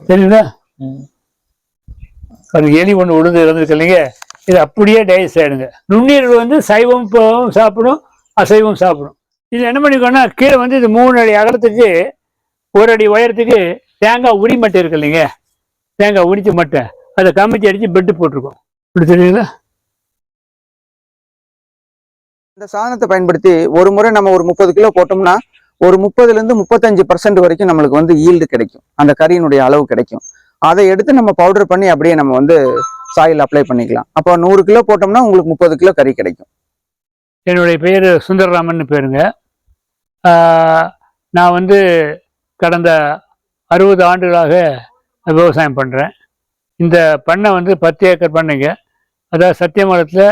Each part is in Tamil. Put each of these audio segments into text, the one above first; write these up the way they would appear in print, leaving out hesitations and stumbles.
தெரியுங்களா? அது எலி ஒன்று உளுந்து இருந்திருக்கு இல்லைங்க, இது அப்படியே டைஜஸ்ட் ஆகிடுங்க. நுண்ணீரல் வந்து சைவம் சாப்பிடும், அசைவம் சாப்பிடும். இது என்ன பண்ணிக்கோன்னா, கீழே வந்து இது 3 அடி அகலத்துக்கு 1 அடி உயரத்துக்கு தேங்காய் உரி மட்டை இருக்கு இல்லைங்க, தேங்காய் உரிச்ச மட்டை அதை கமிச்சு அடித்து பெட்டு போட்டிருக்கோம். இப்படி தெரியுங்களா? இந்த சாதனத்தை பயன்படுத்தி ஒரு முறை நம்ம ஒரு 30 கிலோ போட்டோம்னா ஒரு 30லேருந்து 35% வரைக்கும் நம்மளுக்கு வந்து ஈல்டு கிடைக்கும், அந்த கறியினுடைய அளவு கிடைக்கும். அதை எடுத்து நம்ம பவுடர் பண்ணி அப்படியே நம்ம வந்து சாயில் அப்ளை பண்ணிக்கலாம். அப்போ 100 கிலோ போட்டோம்னா உங்களுக்கு 30 கிலோ கறி கிடைக்கும். என்னுடைய பேர் சுந்தரராமன் பேருங்க. நான் வந்து கடந்த 60 ஆண்டுகளாக விவசாயம் பண்ணுறேன். இந்த பண்ணை வந்து 10 ஏக்கர் பண்ணைங்க. அதாவது சத்தியமங்கலத்தில்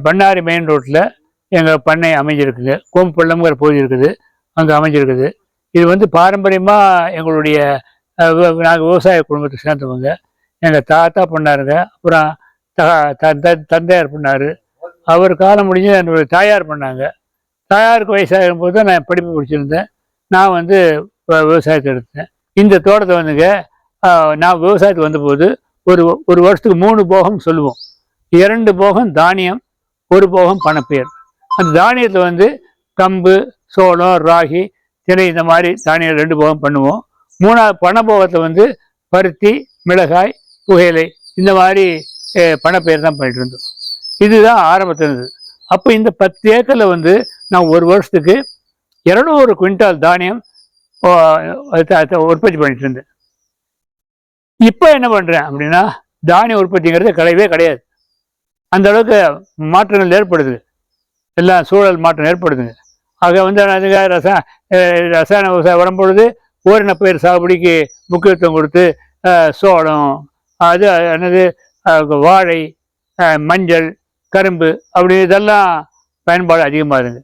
பண்ணாரி மெயின் ரோட்டில் எங்கள் பண்ணை அமைஞ்சிருக்குங்க. கோம்பள்ளம்ங்கிற பகுதி இருக்குது, அங்கே அமைஞ்சிருக்குது. இது வந்து பாரம்பரியமாக எங்களுடைய நாங்கள் விவசாய குடும்பத்தை சேர்ந்தவங்க. எங்கள் தாத்தா பண்ணாருங்க, அப்புறம் தந்தையார் பண்ணார், அவர் காலம் முடிஞ்சு என்னுடைய தாயார் பண்ணாங்க. தாயாருக்கு வயசாகும் போது தான் நான் படிப்பு முடிச்சிருந்தேன். நான் வந்து விவசாயத்தை எடுத்தேன். இந்த தோட்டத்தை வந்துங்க நான் விவசாயத்துக்கு வந்தபோது ஒரு வருஷத்துக்கு 3 போகம் சொல்லுவோம். 2 போகம் தானியம், 1 போகம் பணப்பயிர். அந்த தானியத்தில் வந்து கம்பு, சோளம், ராகி, தினை இந்த மாதிரி தானியம் 2 போகம் பண்ணுவோம். 3வது பணப்போகத்தை வந்து பருத்தி, மிளகாய், புகையிலை இந்த மாதிரி பணப்பயிர் தான் பண்ணிட்டு இருந்தோம். இதுதான் ஆரம்பத்தினது. அப்போ இந்த 10 ஏக்கரில் வந்து நான் ஒரு வருஷத்துக்கு 200 குவிண்டால் தானியம் உற்பத்தி பண்ணிட்டு இருந்தேன். இப்போ என்ன பண்ணுறேன் அப்படின்னா, தானிய உற்பத்திங்கிறது கிடையவே கிடையாது. அந்த அளவுக்கு மாற்றங்கள் ஏற்படுது, எல்லாம் சூழல் மாற்றம் ஏற்படுதுங்க. ஆக வந்து அதுக்காக ரசாயன விவசாயம் வரும்பொழுது ஓரின பயிர் சாகுபடிக்கு முக்கியத்துவம் கொடுத்து சோளம், அது என்னது வாழை, மஞ்சள், கரும்பு அப்படி இதெல்லாம் பயன்பாடு அதிகமாகுதுங்க.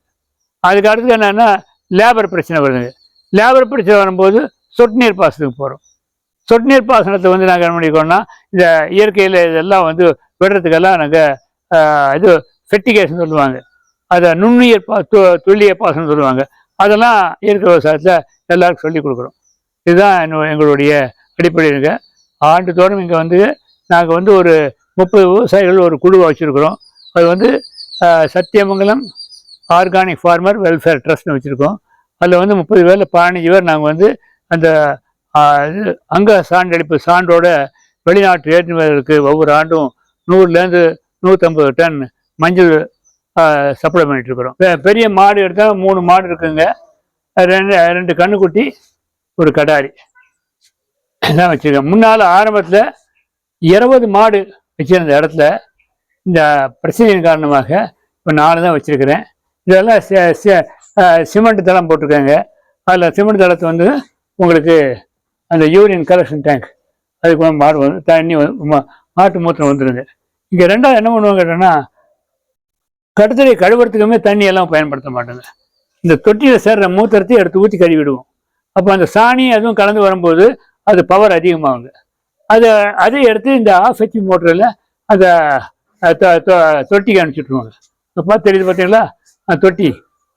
அதுக்கு அடுத்து என்னென்னா லேபர் பிரச்சனை வருதுங்க. லேபர் பிரச்சனை வரும்போது சொட்டு நீர் பாசனத்துக்கு போகிறோம். சொட்டு நீர் பாசனத்தை வந்து நாங்கள் என்ன பண்ணிக்கோன்னா, இந்த இயற்கையில் இதெல்லாம் வந்து விடுறதுக்கெல்லாம் நாங்கள் இது ஃபெர்டிகேஷன் சொல்லுவாங்க, அதை நுண்ணுயிர் துல்லிய பாசனம் சொல்லுவாங்க. அதெல்லாம் இயற்கை விவசாயத்தில் எல்லாருக்கும் சொல்லிக் கொடுக்குறோம். இதுதான் எங்களுடைய அடிப்படைங்க. ஆண்டுதோறும் இங்கே வந்து நாங்கள் வந்து ஒரு 30 விவசாயிகள் ஒரு குழுவை வச்சுருக்குறோம். அது வந்து சத்தியமங்கலம் ஆர்கானிக் ஃபார்மர் வெல்ஃபேர் ட்ரஸ்ட்னு வச்சுருக்கோம். அதில் வந்து 30 பேரில் 15 பேர் நாங்கள் வந்து அந்த அங்க சான்றளிப்பு சான்றோட வெளிநாட்டு ஏற்றுமதிகளுக்கு ஒவ்வொரு ஆண்டும் 100லேருந்து 150 டன் மஞ்சள் சப்ளை பண்ணிட்டு இருக்கிறோம். பெரிய மாடு எடுத்தால் 3 மாடு இருக்குங்க, 2 கண்ணுக்குட்டி, ஒரு கடாரி தான் வச்சுருக்கேன். முன்னால் ஆரம்பத்தில் 20 மாடு வச்சிருந்த இடத்துல இந்த பிரச்சனையின் காரணமாக இப்போ 4 தான் வச்சுருக்கிறேன். இதெல்லாம் சிமெண்ட் தளம் போட்டிருக்காங்க. அதில் சிமெண்ட் தளத்தை வந்து உங்களுக்கு அந்த யூரின் கலெக்ஷன் டேங்க், அதுக்கு மாடு வந்து தண்ணி மாட்டு மூத்திரம் வந்துடுங்க. இங்கே 2வது என்ன பண்ணுவாங்க கேட்டோன்னா, கடுத்தலை கழுவுறதுக்குமே தண்ணி எல்லாம் பயன்படுத்த மாட்டாங்க. இந்த தொட்டியில் சேர்ற மூத்திரத்தை எடுத்து ஊற்றி கழுவிடுவோம். அப்போ அந்த சாணி அதுவும் கலந்து வரும்போது அது பவர் அதிகமாகுங்க. அதை எடுத்து இந்த ஆஃப் ஹெச்பி மோட்டரில் அந்த தொட்டிக்கு அனுப்பிச்சுட்ருவாங்க. இப்போ தெரியுது பார்த்தீங்களா, தொட்டி,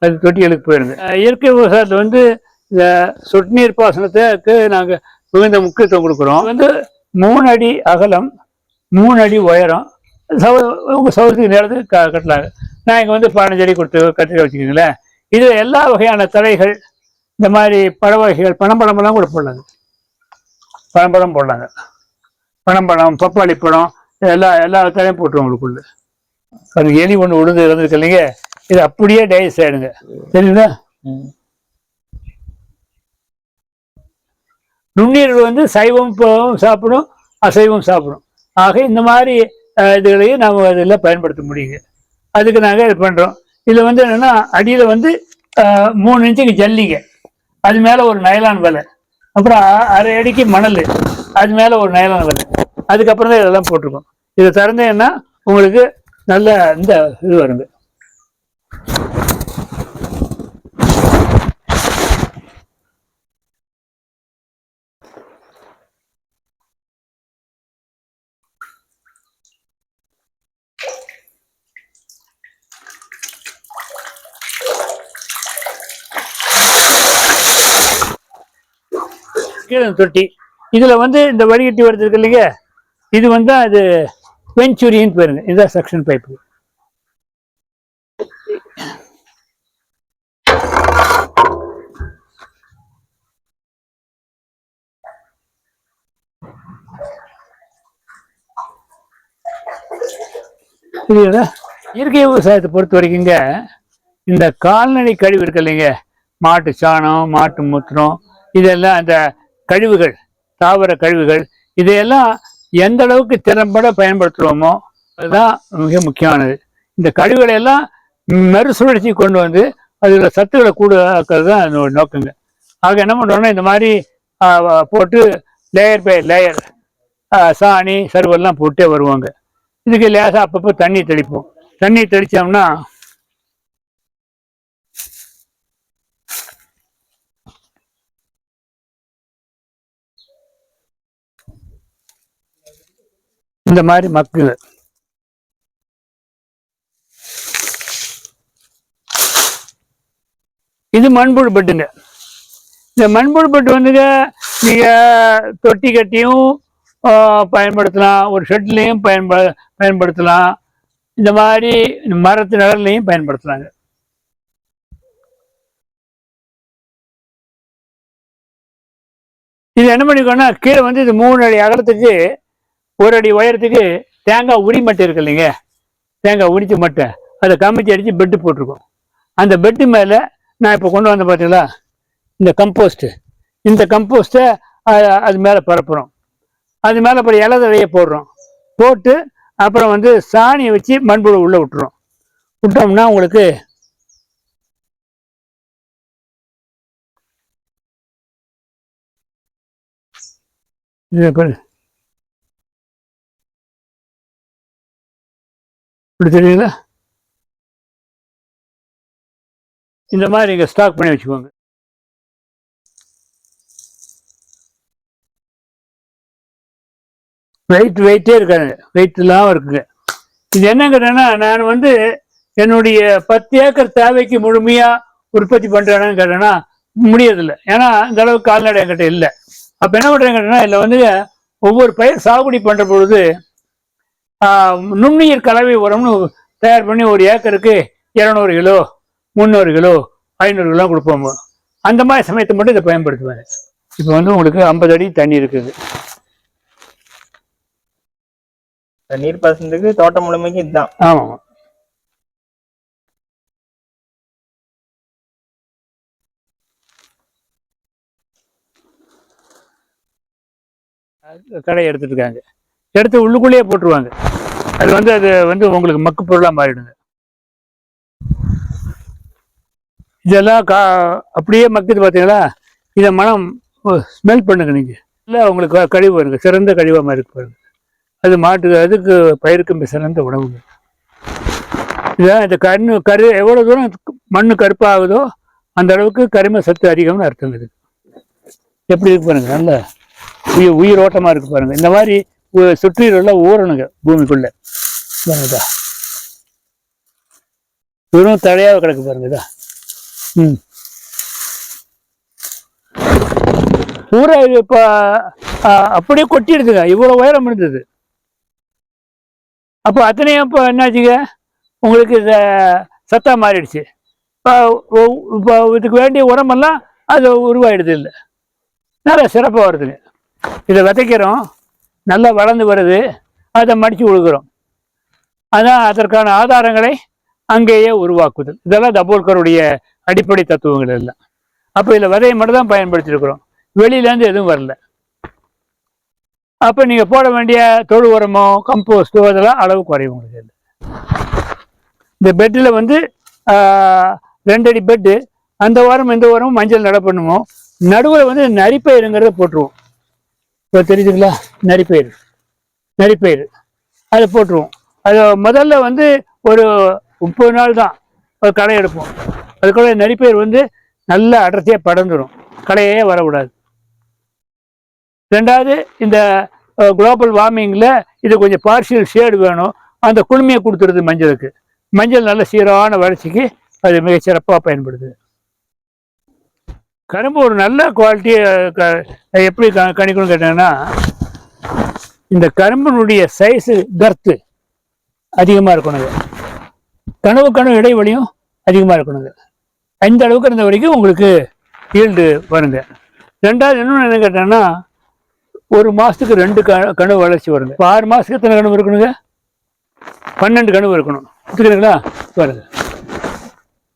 அது தொட்டிகளுக்கு போயிருங்க. இயற்கை விவசாயத்தில் வந்து இந்த சொட்டு நீர் பாசனத்துக்கு நாங்கள் மிகுந்த முக்கியத்துவம் கொடுக்குறோம். வந்து 3 அடி அகலம், 3 அடி உயரம், உங்கள் சௌகரியத்துக்கு நேரத்து கட்டலாங்க. நான் இங்கே வந்து 15 அடி கொடுத்து கட்டிட வச்சுக்கிங்களேன். இது எல்லா வகையான தழைகள், இந்த மாதிரி பழ வகைகள், பனம்பழமெல்லாம் கூட போடலாங்க. பனம்பழம் போடலாங்க, பனம்பழம், பப்பாளி பழம், எல்லா தழையும் போட்டுருவோம் உங்களுக்குள்ள. அது எலி ஒன்று உளுந்து இருந்திருக்கு இல்லைங்க, இது அப்படியே டைஜஸ்ட் ஆகிடுங்க. தெரியுங்களா? நுண்ணீரல் வந்து சைவம் சாப்பிடும், அசைவம் சாப்பிடும். ஆக இந்த மாதிரி இதுகளையும் நாம் அதில் பயன்படுத்த முடியுங்க. அதுக்கு நாங்கள் இது பண்ணுறோம். இதில் வந்து என்னென்னா, அடியில் வந்து 3 இன்ச்சுக்கு ஜல்லிங்க, அது மேலே ஒரு நைலான் வலை, அப்புறம் 1/2 அடிக்கு மணல், அது மேலே ஒரு நைலான் வலை, அதுக்கப்புறம் தான் இதெல்லாம் போட்டிருக்கோம். இதை திறந்தேன்னா உங்களுக்கு நல்ல இந்த இது வருங்க. கீழே தொட்டி. இதுல வந்து இந்த வடிகட்டி வருது இருக்கு இல்லைங்க, இது வந்து அது வெஞ்சுரின்னு பேருங்க. இதுதான் சக்ஷன் பைப்பு. புரியுதா? இயற்கை விவசாயத்தை பொறுத்த வரைக்குங்க இந்த கால்நடை கழிவு இருக்கு இல்லைங்க, மாட்டு சாணம், மாட்டு மூத்திரம், இதெல்லாம் அந்த கழிவுகள், தாவர கழிவுகள், இதையெல்லாம் எந்த அளவுக்கு திறம்பட பயன்படுத்துகிறோமோ அதுதான் மிக முக்கியமானது. இந்த கழிவுகளை எல்லாம் மறுசுழற்சி கொண்டு வந்து அதில் சத்துக்களை கூட ஆக்கிறது தான் அதோட நோக்கங்க. ஆக என்ன பண்ணுறோம்னா இந்த மாதிரி போட்டு லேயர் பை லேயர் சாணி சருவெல்லாம் போட்டே வருவாங்க. இதுக்கு லேசாக அப்பப்போ தண்ணி தெளிப்போம். தண்ணி தெளித்தோம்னா இந்த மாதிரி மக்குது. இது மண்புழு பெட்டுங்க. இந்த மண்புழு பெட்டு வந்துங்க நீங்கள் தொட்டி கட்டியும் பயன்படுத்தலாம், ஒரு ஷெட்லையும் பயன்படுத்தலாம், இந்த மாதிரி மரத்து நிழல்லையும் பயன்படுத்தலாங்க. இது என்ன பண்ணிக்கோன்னா கீழே வந்து இது 3 அடி அகலத்துக்கு 1 அடி உயரத்துக்கு தேங்காய் உரி மட்டை இருக்கு இல்லைங்க, தேங்காய் உரிச்ச மட்டை அதை கமிச்சு அடித்து பெட்டு போட்டிருக்கோம். அந்த பெட்டு மேலே நான் இப்போ கொண்டு வந்த பார்த்தீங்களா இந்த கம்போஸ்ட்டு, இந்த கம்போஸ்ட்டை அது மேலே பரப்புகிறோம். அது மேலே அப்புறம் இலை தழைய போடுறோம். போட்டு அப்புறம் வந்து சாணியை வச்சு மண்புழு உள்ளே விட்டுறோம். விட்டோம்னா உங்களுக்கு இப்படி தெரியுங்களா, இந்த மாதிரி இங்கே ஸ்டாக் பண்ணி வச்சுக்கோங்க. வெயிட்டே இருக்காதுங்க, வெயிட் இல்லாமல் இருக்குங்க. இது என்னங்கிறேன்னா நான் வந்து என்னுடைய 10 ஏக்கர் தேவைக்கு முழுமையாக உற்பத்தி பண்ணுறேன்னு கேட்டேன்னா முடியறதில்லை. ஏன்னா இந்த அளவுக்கு கால்நடை என்கிட்ட இல்லை. அப்போ என்ன பண்ணுறேன்னு கேட்டேன்னா இதில் வந்து ஒவ்வொரு பயிர் சாகுபடி பண்ணுற பொழுது நுண்ணுயிர் கலவை உரம்னு தயார் பண்ணி ஒரு ஏக்கருக்கு 200 கிலோ 300 கிலோ 500 கிலோ கொடுப்போம். அந்த மாதிரி சமயத்தை மட்டும் இதை பயன்படுத்துவாங்க. இப்போ வந்து உங்களுக்கு 50 அடி தண்ணி இருக்குது. நீர் பாசனத்துக்கு தோட்டம் முழுமைக்கு இதுதான். ஆமாம். கடை எடுத்துட்டு இருக்காங்க, எடுத்து உள்ளுக்குள்ளேயே போட்டுருவாங்க. அது வந்து உங்களுக்கு மக்கு பொருளாக மாறிடுங்க. இதெல்லாம் அப்படியே மக்குது பார்த்தீங்களா, இதை மனம் ஸ்மெல் பண்ணுங்க நீங்கள். இல்லை உங்களுக்கு கழிவு வருங்க, சிறந்த கழிவாக மாதிரி இருக்கு பாருங்க. அது மாட்டுக்கு அதுக்கு பயிருக்கு சிறந்த உணவுங்க. இதான் இந்த கரு எவ்வளோ தூரம் மண் கருப்பாகுதோ அந்த அளவுக்கு கரிம சத்து அதிகம்னு அர்த்தம். இது எப்படி இருக்கு பாருங்க, நல்ல உயிரோட்டமாக இருக்கு பாருங்க. இந்த மாதிரி சுற்றிலாம் ஊறணுங்க பூமிக்குள்ள. வெறும் தழையாக கிடக்கு பாருங்க. இதா பூரா இது இப்போ அப்படியே கொட்டிடுதுங்க. இவ்வளோ உயரம் இருந்தது. அப்போ அத்தனையும் இப்போ என்னாச்சுங்க உங்களுக்கு சத்தா மாறிடுச்சு. இப்போ இதுக்கு வேண்டிய உரமெல்லாம் அது உருவாயிடுது. இல்லை நல்லா சிறப்பாக வருதுங்க. இதை விதைக்கிறோம், நல்லா வளர்ந்து வருது, அதை மடித்து விழுகிறோம். அதான் அதற்கான ஆதாரங்களை அங்கேயே உருவாக்குதல். இதெல்லாம் தபோல்கருடைய அடிப்படை தத்துவங்கள் எல்லாம். அப்போ இதில் விதையை மட்டும் தான் பயன்படுத்தியிருக்கிறோம், வெளியிலேருந்து எதுவும் வரல. அப்போ நீங்கள் போட வேண்டிய தொழு உரமோ கம்போஸ்டோ அதெல்லாம் அளவு குறையும் உங்களுக்கு. இந்த பெட்டில் வந்து 2 அடி பெட்டு, அந்த வாரம் இந்த வாரமும் மஞ்சள் நட பண்ணுவோம். நடுவில் வந்து நரிப்பயிருங்கிறத போட்டுருவோம். இப்போ தெரியுதுங்களா, நரிப்பயிர் அதை போட்டுருவோம். அது முதல்ல வந்து ஒரு 30 நாள் தான் ஒரு களை எடுப்போம். அதுக்குள்ள நரிப்பயிர் வந்து நல்லா அடர்த்தியாக படர்ந்துடும், களையே வரக்கூடாது. ரெண்டாவது இந்த குளோபல் வார்மிங்கில் இது கொஞ்சம் பார்ஷியல் ஷேடு வேணும், அந்த குளுமையை கொடுத்துருது மஞ்சளுக்கு. மஞ்சள் நல்ல சீரான வளர்ச்சிக்கு அது மிகச்சிறப்பாக பயன்படுது. கரும்பு ஒரு நல்ல குவாலிட்டி எப்படி கணிக்கணும்னு கேட்டாங்கன்னா, இந்த கரும்பினுடைய சைஸு கர்த்து அதிகமாக இருக்கணுங்க. கனவு இடைவெளியும் அதிகமாக இருக்கணுங்க. அந்த அளவுக்கு இருந்த வரைக்கும் உங்களுக்கு ஈல்டு வருங்க. ரெண்டாவது இன்னொன்று என்ன கேட்டாங்கன்னா, ஒரு மாதத்துக்கு 2 கனவு வளர்ச்சி வருங்க. இப்போ 6 மாதத்துக்கு எத்தனை கனவு இருக்கணுங்க? 12 கனவு இருக்கணும். ஒத்துக்கிறீங்களா? பாருங்க,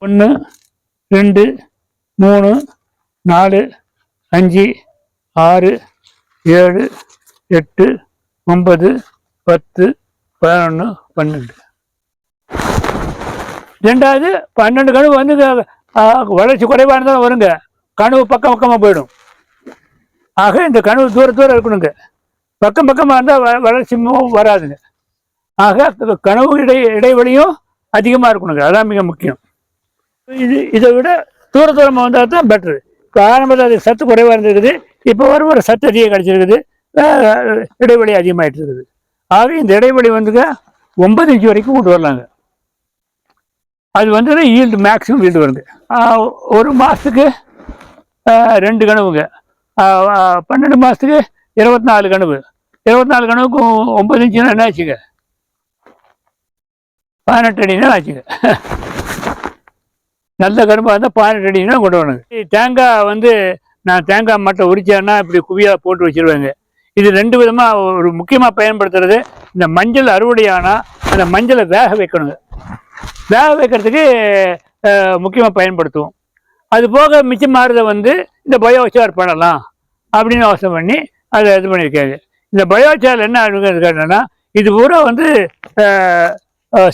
1 2 3 4 5 6 7 8 9 10 11 12. ரெண்டாவது 12 கனவு வந்து வளர்ச்சி குறைவாக இருந்தாலும் வருங்க. கனவு பக்கமாக போயிடும். ஆக இந்த கனவு தூரம் இருக்கணுங்க. பக்கமாக இருந்தால் வளர்ச்சி வராதுங்க. ஆக கனவு இடைவெளியும் அதிகமாக இருக்கணுங்க. அதான் மிக முக்கியம். இதை விட தூரமாக வந்தால் தான் பெட்ரு. இப்போ ஆரம்பத்தில் அது சத்து குறைவாக இருந்திருக்குது, இப்போ வர சத்து அதிகம் கிடச்சிருக்குது, இடைவெளி அதிகமாகிட்டு இருக்குது. ஆக இந்த இடைவெளி வந்துங்க 9 இன்ச்சு வரைக்கும் கொண்டு வரலாங்க. அது வந்து ஈல்டு மேக்ஸிமம் ஈல்டு வருங்க. ஒரு மாதத்துக்கு 2 கனவுங்க. 12 மாதத்துக்கு 24 கனவு. 24 கனவுக்கு 9 இன்ச்சுன்னா என்ன ஆச்சுங்க? 18 அடினா ஆச்சுங்க. நல்ல கரும்பாக இருந்தால் 18 அடினா கொண்டு வரணுங்க. தேங்காய் வந்து நான் தேங்காய் மட்டை உரிச்சேன்னா இப்படி குவியாக போட்டு வச்சுருவேங்க. இது 2 விதமாக ஒரு முக்கியமாக பயன்படுத்துறது. இந்த மஞ்சள் அறுவடை ஆனால் அந்த மஞ்சளை வேக வைக்கணுங்க. வேக வைக்கிறதுக்கு முக்கியமாக பயன்படுத்துவோம். அது போக மிச்சம் மாறுறதை வந்து இந்த பயோசார் பண்ணலாம் அப்படின்னு யோசனை பண்ணி அதை இது பண்ணியிருக்காங்க. இந்த பயோசார் என்ன ஆகுதுன்னு கேட்டோன்னா, இது பூரா வந்து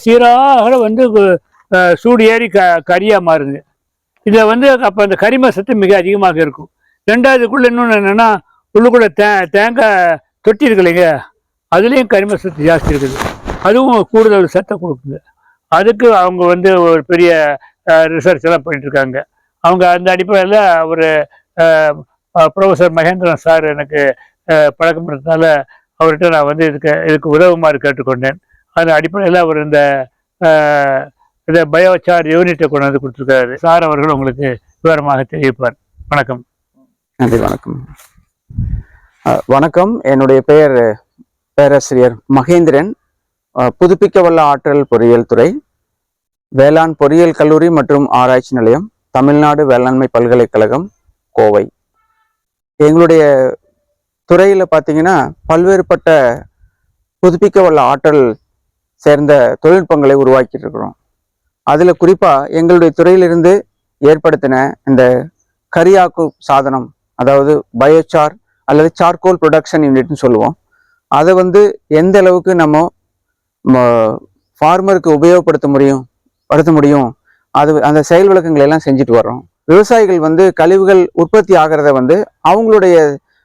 சீராக வந்து சூடு ஏறி கரியாக மாறுது. இதில் வந்து அப்போ அந்த கரிம சத்து மிக அதிகமாக இருக்கும். ரெண்டாவதுக்குள்ளே இன்னொன்று என்னென்னா, உள்ளுக்குள்ளே தேங்காய் தொட்டி இருக்கு இல்லைங்க, அதுலேயும் கரிம சத்து ஜாஸ்தி இருக்குது. அதுவும் கூடுதல் சத்தை கொடுக்குங்க. அதுக்கு அவங்க வந்து ஒரு பெரிய ரிசர்ச் எல்லாம் பண்ணிட்டுருக்காங்க. அவங்க அந்த அடிப்படையில் ஒரு ப்ரொஃபஸர் மகேந்திரன் சார் எனக்கு பழக்கம் இருந்ததுனால அவர்கிட்ட நான் வந்து இதுக்கு உதவுமாறு கேட்டுக்கொண்டேன். அந்த அடிப்படையில் அவர் இந்த பயோசார் யூனிட்டை கொண்டு வந்து கொடுத்துருக்காரு. சார் அவர்கள் உங்களுக்கு விவரமாக தெரிவிப்பார். வணக்கம். நன்றி. வணக்கம். என்னுடைய பெயர் பேராசிரியர் மகேந்திரன். புதுப்பிக்கவல்ல ஆற்றல் பொறியியல் துறை, வேளாண் பொறியியல் கல்லூரி மற்றும் ஆராய்ச்சி நிலையம், தமிழ்நாடு வேளாண்மை பல்கலைக்கழகம், கோவை. எங்களுடைய துறையில் பார்த்தீங்கன்னா பல்வேறுபட்ட புதுப்பிக்கவல்ல ஆற்றல் சேர்ந்த தொழில்நுட்பங்களை உருவாக்கிட்டு இருக்கிறோம். அதில் குறிப்பாக எங்களுடைய துறையிலிருந்து ஏற்படுத்தின இந்த கரியாக்கு சாதனம், அதாவது பயோசார் அல்லது சார்கோல் ப்ரொடக்ஷன் யூனிட்னு சொல்லுவோம். அதை வந்து எந்த அளவுக்கு நம்ம ஃபார்மருக்கு உபயோகப்படுத்த முடியும் அது அந்த செயல் விளக்கங்கள் எல்லாம் செஞ்சுட்டு வர்றோம். விவசாயிகள் வந்து கழிவுகள் உற்பத்தி ஆகிறத வந்து அவங்களுடைய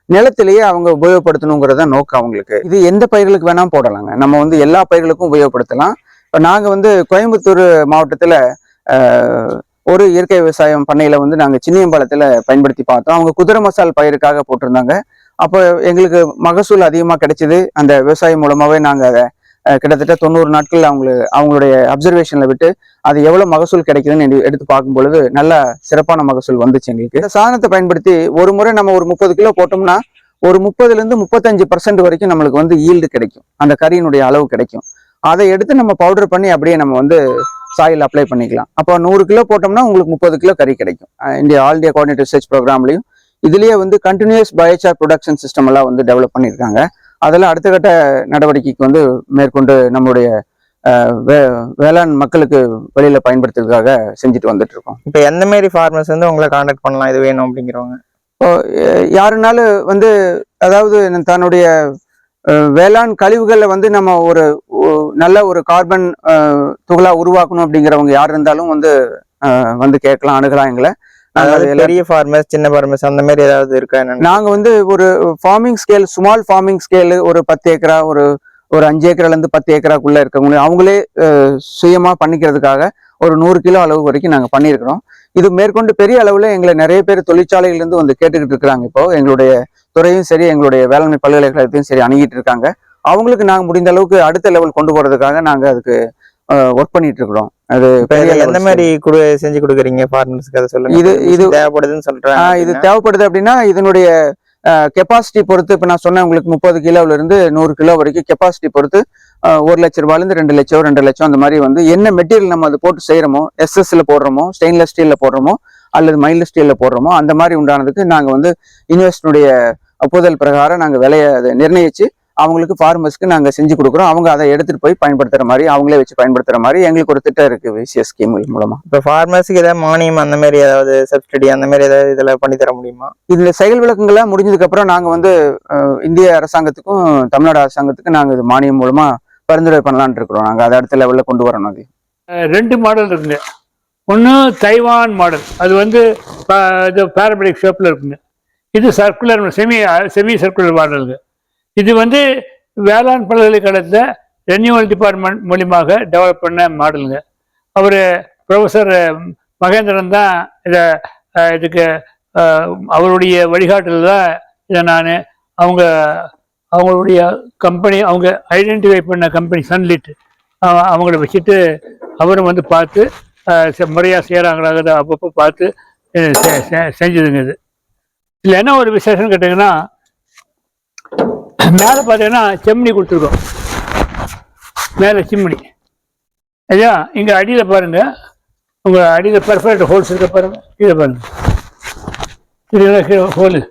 நிலத்திலேயே அவங்க உபயோகப்படுத்தணுங்கிறத நோக்கம் அவங்களுக்கு. இது எந்த பயிர்களுக்கு வேணால் போடலாங்க. நம்ம வந்து எல்லா பயிர்களுக்கும் உபயோகப்படுத்தலாம். இப்போ நாங்கள் வந்து கோயம்புத்தூர் மாவட்டத்தில் ஒரு இயற்கை விவசாயம் பண்ணையில் வந்து நாங்கள் சின்னியம்பாலத்தில் பயன்படுத்தி பார்த்தோம். அவங்க குதிரை மசால் பயிருக்காக போட்டிருந்தாங்க. அப்போ எங்களுக்கு மகசூல் அதிகமாக கிடைச்சிது. அந்த விவசாயம் மூலமாகவே நாங்கள் அதை கிட்டத்தட்ட 90 நாட்கள் அவங்களுடைய அப்சர்வேஷனில் விட்டு அது எவ்வளோ மகசூல் கிடைக்குதுன்னு எடுத்து பார்க்கும் பொழுது நல்ல சிறப்பான மகசூல் வந்துச்சு எங்களுக்கு. இந்த சாதனத்தை பயன்படுத்தி ஒரு முறை நம்ம ஒரு 30 கிலோ போட்டோம்னா ஒரு 30லேருந்து 35% வரைக்கும் நம்மளுக்கு வந்து ஈல்டு கிடைக்கும். அந்த கரியினுடைய அளவு கிடைக்கும். அதை எடுத்து நம்ம பவுடர் பண்ணி அப்படியே நம்ம வந்து சாயில் அப்ளை பண்ணிக்கலாம். அப்போ 100 கிலோ போட்டோம்னா உங்களுக்கு 30 கிலோ கறி கிடைக்கும். ஆல் இந்தியா கோஆர்டினேட் ரிசர்ச் ப்ரோக்ராம்லையும் இதுலேயே வந்து கண்டினியூஸ் பயோசார் ப்ரொடக்ஷன் சிஸ்டம் எல்லாம் வந்து டெவலப் பண்ணியிருக்காங்க. அதெல்லாம் அடுத்த கட்ட நடவடிக்கைக்கு வந்து மேற்கொண்டு நம்மளுடைய வேளாண் மக்களுக்கு வெளியில பயன்படுத்துறதுக்காக செஞ்சுட்டு வந்துட்டு இருக்கோம். இப்போ எந்த மாதிரி ஃபார்மர்ஸ் வந்து உங்களை கான்டாக்ட் பண்ணலாம் இது வேணும் அப்படிங்கிறவங்க? இப்போ யாருனாலும் வந்து அதாவது தன்னுடைய வேளாண் கழிவுகளை வந்து நம்ம ஒரு நல்ல ஒரு கார்பன் துகளா உருவாக்கணும் அப்படிங்கிறவங்க யார் இருந்தாலும் வந்து கேட்கலாம், அணுகலாம் எங்களை. பெரிய ஃபார்மர்ஸ், சின்ன ஃபார்மர்ஸ் அந்த மாதிரி ஏதாவது இருக்கா? நாங்க வந்து ஒரு farming scale, small farming scale, ஒரு 10 ஏக்கரா ஒரு 5 ஏக்கராலேருந்து 10 ஏக்கராக்குள்ள இருக்கவங்க அவங்களே சுயமா பண்ணிக்கிறதுக்காக ஒரு 100 கிலோ அளவு வரைக்கும் நாங்கள் பண்ணியிருக்கிறோம். இது மேற்கொண்டு பெரிய அளவில் எங்களை நிறைய பேர் தொழிற்சாலையிலேருந்து வந்து கேட்டுக்கிட்டு இருக்கிறாங்க. இப்போ எங்களுடைய துறையும் சரி, எங்களுடைய வேளாண்மை பல்கலைக்கழகத்தையும் சரி அணுகிட்டு இருக்காங்க. அவங்களுக்கு நாங்கள் முடிந்த அளவுக்கு அடுத்த லெவல் கொண்டு போகிறதுக்காக நாங்கள் அதுக்கு ஒர்க் பண்ணிட்டு இருக்கிறோம். அது இப்ப இதை எந்த மாதிரி செஞ்சு கொடுக்குறீங்க ஃபார்மர்ஸ்க்கு, அதை சொல்லுங்க. இது தேவைப்படுதுன்னு சொல்றேன். இது தேவைப்படுது அப்படின்னா இதனுடைய கெப்பாசிட்டி பொறுத்து, இப்போ நான் சொன்னேன் உங்களுக்கு 30 கிலோல இருந்து 100 கிலோ வரைக்கும் கெப்பாசிட்டி பொறுத்து 1 லட்ச ரூபாயிலிருந்து 2 லட்சம் 2 லட்சம் அந்த மாதிரி வந்து என்ன மெட்டீரியல் நம்ம அதை போட்டு செய்யறோமோ, எஸ்எஸ்ல போடுறோமோ, ஸ்டெயின்லெஸ் ஸ்டீல்ல போடுறோமோ அல்லது மைல்டு ஸ்டீல்ல போடுறோமோ, அந்த மாதிரி உண்டானதுக்கு நாங்க வந்து இன்வெஸ்டனுடைய ஒப்புதல் பிரகாரம் நாங்க விலையை நிர்ணயிச்சு அவங்களுக்கு ஃபார்மர்ஸ்க்கு நாங்க செஞ்சு கொடுக்குறோம். அவங்க அதை எடுத்துட்டு போய் பயன்படுத்துற மாதிரி, அவங்களே வச்சு பயன்படுத்துற மாதிரி எங்களுக்கு ஒரு திட்டம் இருக்கு விசிஎஸ் ஸ்கீம் மூலமா. இப்ப ஃபார்மர்ஸ்க்கு ஏதாவது மானியம் அந்த மாதிரி ஏதாவது சப்சிடி அந்த மாதிரி ஏதாவது இதுல பண்ணி தர முடியுமா? இதுல செயல் விளக்கங்கள்லாம் முடிஞ்சதுக்கு அப்புறம் நாங்க வந்து இந்திய அரசாங்கத்துக்கும் தமிழ்நாடு அரசாங்கத்துக்கும் நாங்க இது மானியம் மூலமா பரிந்துரை பண்ணலாம்னு இருக்கிறோம். நாங்க அதை அடுத்த லெவல்ல கொண்டு வரணும். அது 2 மாடல் இருக்குங்க. ஒன்று தைவான் மாடல், அது வந்து இது பேரபடிக் ஷேப்பில் இருக்குங்க. இது சர்க்குலர் செமி சர்க்குலர் மாடலுங்க. இது வந்து வேளாண் பல்கலைக்கழகத்தில் ரெனியூவல் டிபார்ட்மெண்ட் மூலியமாக டெவலப் பண்ண மாடலுங்க. அவர் ப்ரொஃபஸர் மகேந்திரன் தான் இதுக்கு அவருடைய வழிகாட்டுதல் தான் இதை நான் அவங்களுடைய கம்பெனி, அவங்க ஐடென்டிஃபை பண்ண கம்பெனி சன்லிட், அவங்கள வச்சுட்டு அவரும் வந்து பார்த்து முறையாக செய்கிறாங்கிறத அப்பப்போ பார்த்து செஞ்சதுங்க. இது இதில் என்ன ஒரு விசேஷம்னு கேட்டிங்கன்னா, மேலே பார்த்தீங்கன்னா செம்னி கொடுத்துருக்கோம். மேலே சிம்னி ஐயா, இங்கே அடியில் பாருங்கள், உங்கள் அடியில் பர்ஃபெக்ட் ஹோல்ஸ் இருக்க பாருங்கள். கீழே பாருங்கள், கீழே ஹோலு.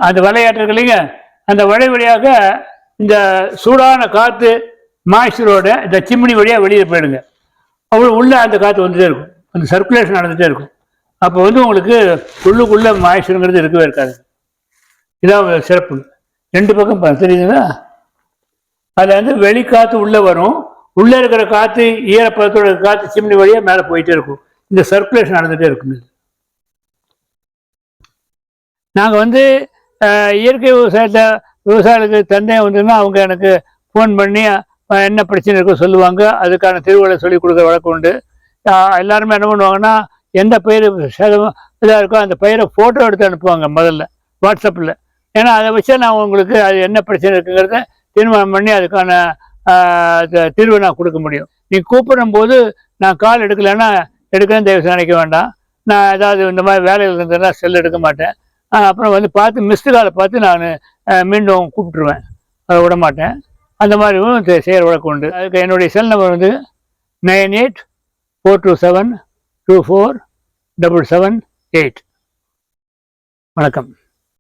அந்த விளையாட்டு இல்லைங்க, அந்த வழியாக இந்த சூடான காற்று மாய்ச்சரோட இந்த சிம்னி வழியாக வெளியில் போயிடுங்க. அவ்வளோ உள்ளே அந்த காற்று வந்துகிட்டே இருக்கும், அந்த சர்க்குலேஷன் நடந்துகிட்டே இருக்கும். அப்போ வந்து உங்களுக்கு உள்ளுக்குள்ளே மாய்ச்சருங்கிறது இருக்கவே இருக்காது. இதான் சிறப்பு. 2 பக்கம் தெரியுதுங்களா? அதில் வந்து வெளிக்காற்று உள்ளே வரும், உள்ளே இருக்கிற காற்று ஈரப்பதத்தோட காற்று சிம்னி வழியாக மேலே போயிட்டே இருக்கும். இந்த சர்க்குலேஷன் நடந்துகிட்டே இருக்கும். நாங்கள் வந்து இயற்கை விவசாயிகளுக்கு தந்தை வந்துன்னா அவங்க எனக்கு ஃபோன் பண்ணி என்ன பிரச்சனை இருக்கோ சொல்லுவாங்க. அதுக்கான தீர்வுகளை சொல்லிக் கொடுக்குற வழக்கம் உண்டு. எல்லாருமே என்ன பண்ணுவாங்கன்னா, எந்த பயிர் இதாக இருக்கோ அந்த பயிரை ஃபோட்டோ எடுத்து அனுப்புவாங்க முதல்ல வாட்ஸ்அப்பில். ஏன்னா அதை வச்சு நான் உங்களுக்கு அது என்ன பிரச்சனை இருக்குங்கிறத தீர்மானம் பண்ணி அதுக்கான தீர்வை நான் கொடுக்க முடியும். நீ கூப்பிடும் போது நான் கால் எடுக்கலைன்னா எடுக்கணும்னு தயவு நினைக்க வேண்டாம். நான் ஏதாவது இந்த மாதிரி வேலைகள் இருந்ததுன்னா செல் எடுக்க மாட்டேன். அப்புறம் வந்து பார்த்து மிஸ்டு காலை பார்த்து நான் மீண்டும் கூப்பிட்டுருவேன், அதை விட மாட்டேன். அந்த மாதிரியும் செய்கிற வழக்கம் உண்டு. அதுக்கு என்னுடைய செல் நம்பர் வந்து 9842724778. வணக்கம்.